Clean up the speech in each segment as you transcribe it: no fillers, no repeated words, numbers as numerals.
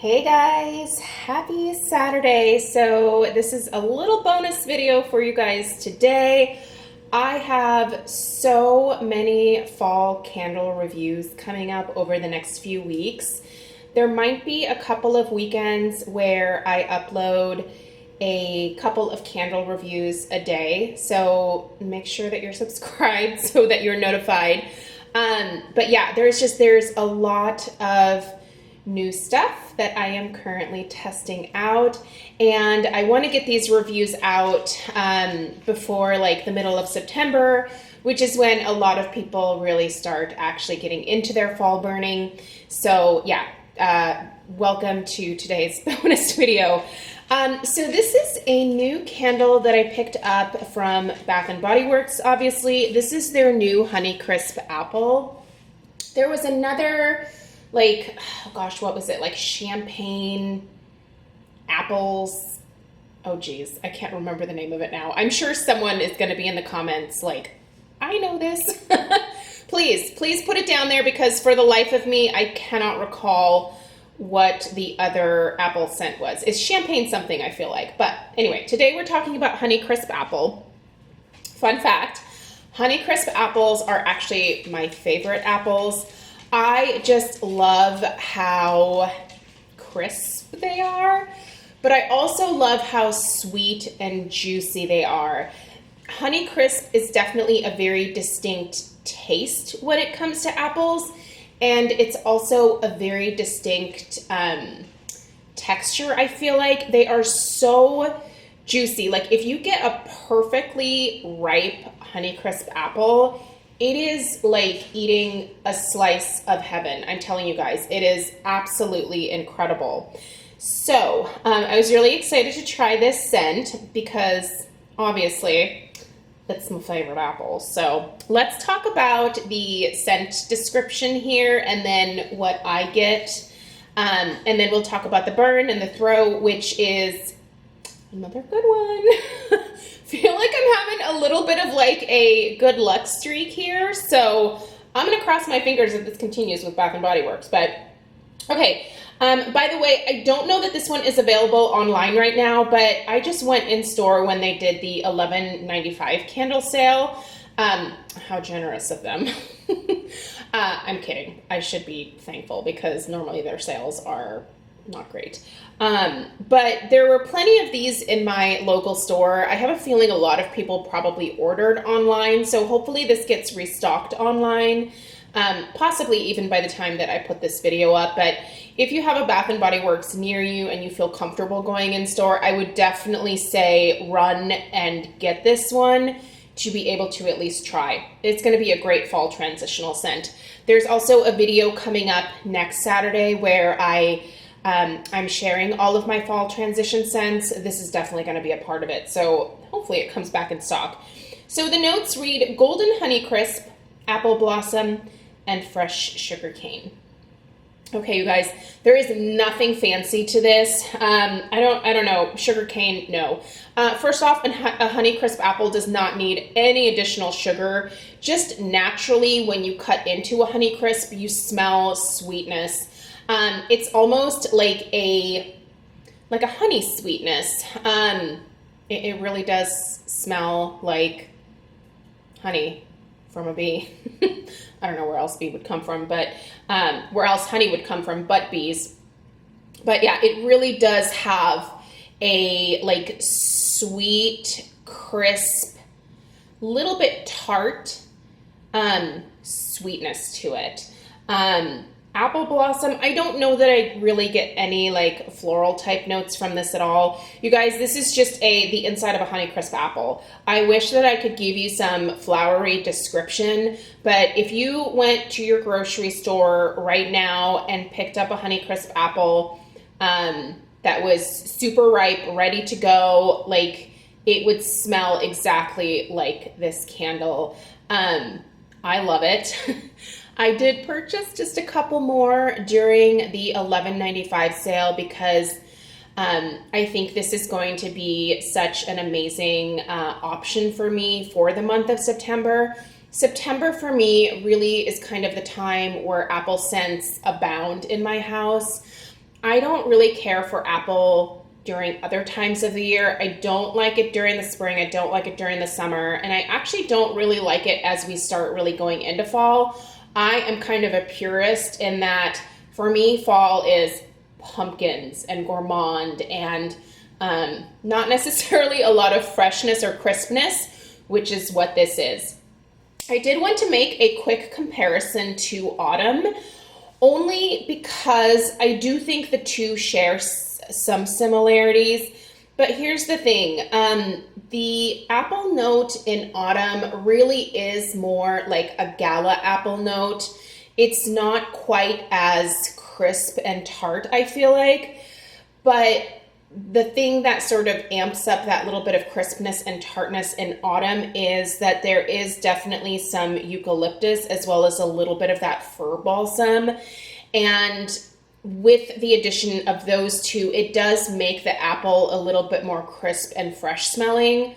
Hey guys, happy Saturday. So this is a little bonus video for you guys today. I have so many fall candle reviews coming up over the next few weeks. There might be a couple of weekends where I upload a couple of candle reviews a day. So make sure that you're subscribed so that you're notified. But yeah, there's a lot of new stuff that I am currently testing out, and I want to get these reviews out before like the middle of September, which is when a lot of people really start actually getting into their fall burning. So yeah, welcome to today's bonus video. So this is a new candle that I picked up from Bath & Body Works. Obviously, this is their new Honeycrisp apple. There was another, like, oh gosh, what was it? Like champagne apples. Oh geez, I can't remember the name of it now. I'm sure someone is going to be in the comments like, I know this. Please put it down there, because for the life of me, I cannot recall what the other apple scent was. It's champagne something, I feel like. But anyway, today we're talking about Honeycrisp apple. Fun fact, Honeycrisp apples are actually my favorite apples. I just love how crisp they are, but I also love how sweet and juicy they are. Honeycrisp is definitely a very distinct taste when it comes to apples, and it's also a very distinct texture. I feel like they are so juicy. Like if you get a perfectly ripe Honeycrisp apple, it is like eating a slice of heaven. I'm telling you guys, it is absolutely incredible. So I was really excited to try this scent because obviously it's my favorite apple. So let's talk about the scent description here and then what I get. And then we'll talk about the burn and the throw, which is another good one. Feel like I'm having a little bit of like a good luck streak here. So I'm going to cross my fingers if this continues with Bath & Body Works. But okay. By the way, I don't know that this one is available online right now, but I just went in store when they did the $11.95 candle sale. How generous of them. I'm kidding. I should be thankful because normally their sales are not great. But there were plenty of these in my local store. I have a feeling a lot of people probably ordered online, so hopefully this gets restocked online. Possibly even by the time that I put this video up. But if you have a Bath & Body Works near you and you feel comfortable going in store, I would definitely say run and get this one to be able to at least try. It's going to be a great fall transitional scent. There's also a video coming up next Saturday where I'm sharing all of my fall transition scents. This is definitely going to be a part of it. So hopefully it comes back in stock. So the notes read golden honeycrisp, apple blossom, and fresh sugar cane. Okay, you guys, there is nothing fancy to this. I don't know, sugar cane, no. First off, a Honeycrisp apple does not need any additional sugar. Just naturally, when you cut into a Honeycrisp, you smell sweetness. It's almost like a honey sweetness. It really does smell like honey from a bee. I don't know where else bee would come from, but where else honey would come from but bees. But yeah, it really does have a like sweet, crisp, little bit tart sweetness to it. Apple blossom, I don't know that I really get any like floral type notes from this at all. You guys, this is just the inside of a Honeycrisp apple. I wish that I could give you some flowery description, but if you went to your grocery store right now and picked up a Honeycrisp apple that was super ripe, ready to go, like it would smell exactly like this candle. I love it. I did purchase just a couple more during the $11.95 sale because I think this is going to be such an amazing option for me for the month of September. September for me really is kind of the time where apple scents abound in my house. I don't really care for apple during other times of the year. I don't like it during the spring. I don't like it during the summer. And I actually don't really like it as we start really going into fall. I am kind of a purist in that for me, fall is pumpkins and gourmand and not necessarily a lot of freshness or crispness, which is what this is. I did want to make a quick comparison to autumn, only because I do think the two share some similarities. But here's the thing, the apple note in autumn really is more like a gala apple note. It's not quite as crisp and tart, I feel like, but the thing that sort of amps up that little bit of crispness and tartness in autumn is that there is definitely some eucalyptus as well as a little bit of that fir balsam. And with the addition of those two, it does make the apple a little bit more crisp and fresh smelling,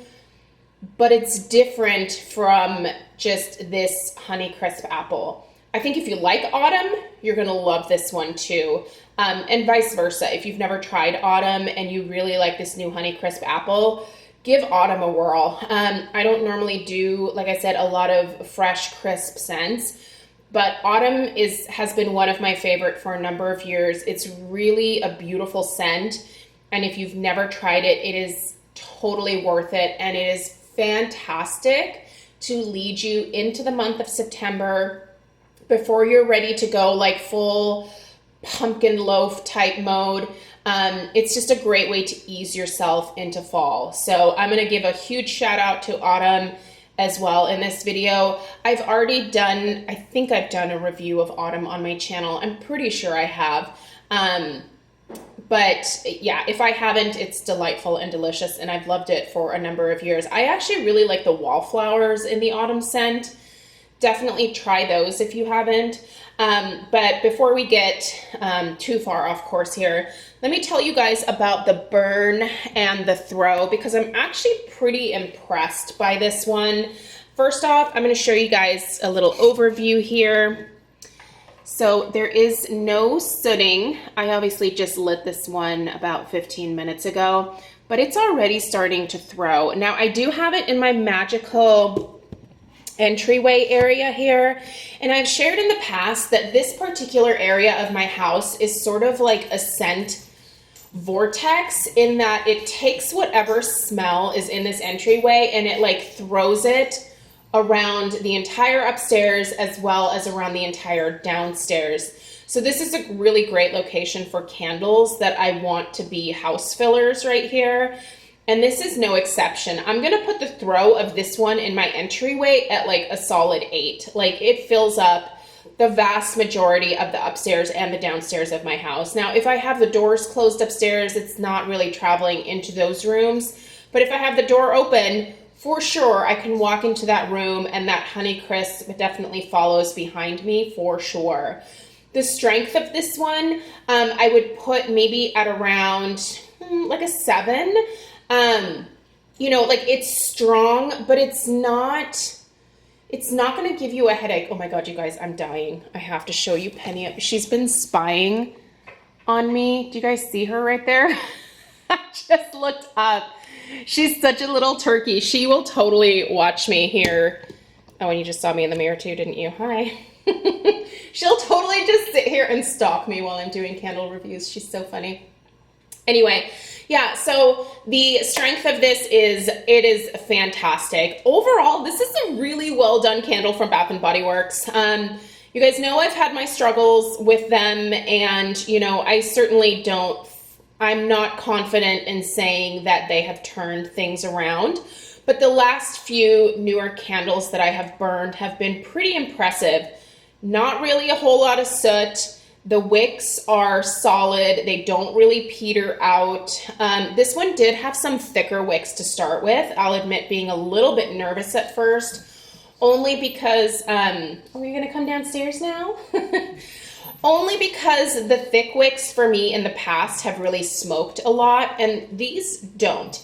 but it's different from just this Honeycrisp apple. I think if you like autumn, you're gonna love this one too. And vice versa. If you've never tried autumn and you really like this new Honeycrisp apple, give autumn a whirl. I don't normally do, like I said, a lot of fresh, crisp scents, but autumn has been one of my favorite for a number of years. It's really a beautiful scent, and if you've never tried it, it is totally worth it, and it is fantastic to lead you into the month of September before you're ready to go like full pumpkin loaf type mode. It's just a great way to ease yourself into fall. So I'm gonna give a huge shout out to autumn as well in this video. I've already done, I think I've done a review of autumn on my channel. I'm pretty sure I have. But yeah, if I haven't, it's delightful and delicious, and I've loved it for a number of years. I actually really like the wallflowers in the autumn scent. Definitely try those if you haven't. But before we get too far off course here, let me tell you guys about the burn and the throw, because I'm actually pretty impressed by this one. First off, I'm going to show you guys a little overview here. So there is no sooting. I obviously just lit this one about 15 minutes ago, but it's already starting to throw. Now I do have it in my magical entryway area here, and I've shared in the past that this particular area of my house is sort of like a scent vortex, in that it takes whatever smell is in this entryway and it like throws it around the entire upstairs as well as around the entire downstairs. So this is a really great location for candles that I want to be house fillers right here. And this is no exception. I'm gonna put the throw of this one in my entryway at like a solid 8. Like, it fills up the vast majority of the upstairs and the downstairs of my house. Now, if I have the doors closed upstairs, it's not really traveling into those rooms. But if I have the door open, for sure, I can walk into that room and that Honeycrisp definitely follows behind me for sure. The strength of this one, I would put maybe at around like a 7. You know, like, it's strong, but it's not going to give you a headache. Oh my God, you guys, I'm dying. I have to show you Penny. She's been spying on me. Do you guys see her right there? I just looked up. She's such a little turkey. She will totally watch me here. Oh, and you just saw me in the mirror too, didn't you? Hi. She'll totally just sit here and stalk me while I'm doing candle reviews. She's so funny. Anyway, yeah, so the strength of this is, it is fantastic. Overall, this is a really well done candle from Bath & Body Works. You guys know I've had my struggles with them, and, you know, I'm not confident in saying that they have turned things around, but the last few newer candles that I have burned have been pretty impressive. Not really a whole lot of soot. The wicks are solid. They don't really peter out. This one did have some thicker wicks to start with. I'll admit being a little bit nervous at first, only because, are you gonna come downstairs now? Only because the thick wicks for me in the past have really smoked a lot, and these don't.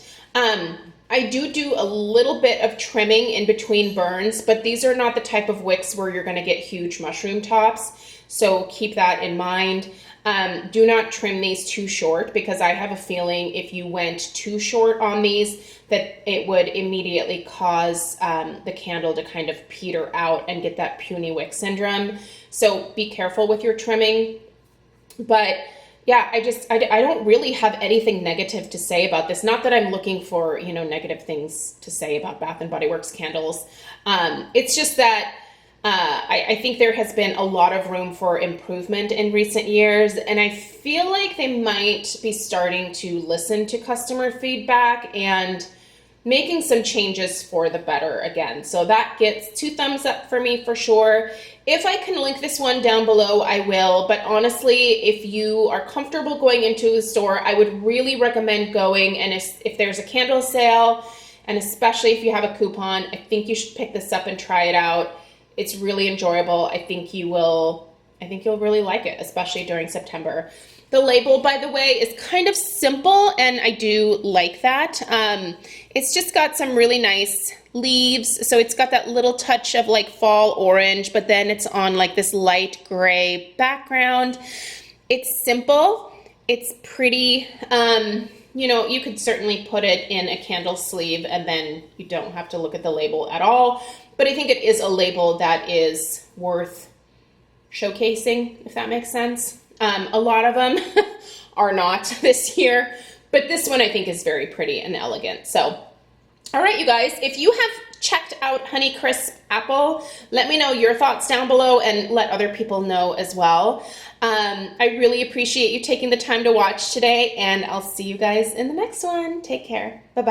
I do a little bit of trimming in between burns, but these are not the type of wicks where you're gonna get huge mushroom tops. So keep that in mind. Do not trim these too short, because I have a feeling if you went too short on these, that it would immediately cause the candle to kind of peter out and get that puny wick syndrome. So be careful with your trimming. But yeah, I don't really have anything negative to say about this. Not that I'm looking for, you know, negative things to say about Bath and Body Works candles. It's just that I think there has been a lot of room for improvement in recent years, and I feel like they might be starting to listen to customer feedback and making some changes for the better again. So that gets 2 thumbs up for me for sure. If I can link this one down below, I will. But honestly, if you are comfortable going into the store, I would really recommend going. And if there's a candle sale, and especially if you have a coupon, I think you should pick this up and try it out. It's really enjoyable. I think you'll really like it, especially during September. The label, by the way, is kind of simple, and I do like that. It's just got some really nice leaves. So it's got that little touch of like fall orange, but then it's on like this light gray background. It's simple. It's pretty. You know, you could certainly put it in a candle sleeve and then you don't have to look at the label at all. But I think it is a label that is worth showcasing, if that makes sense. A lot of them are not this year, but this one I think is very pretty and elegant. So, all right, you guys, if you have checked out Honeycrisp Apple, let me know your thoughts down below and let other people know as well. I really appreciate you taking the time to watch today, and I'll see you guys in the next one. Take care. Bye-bye.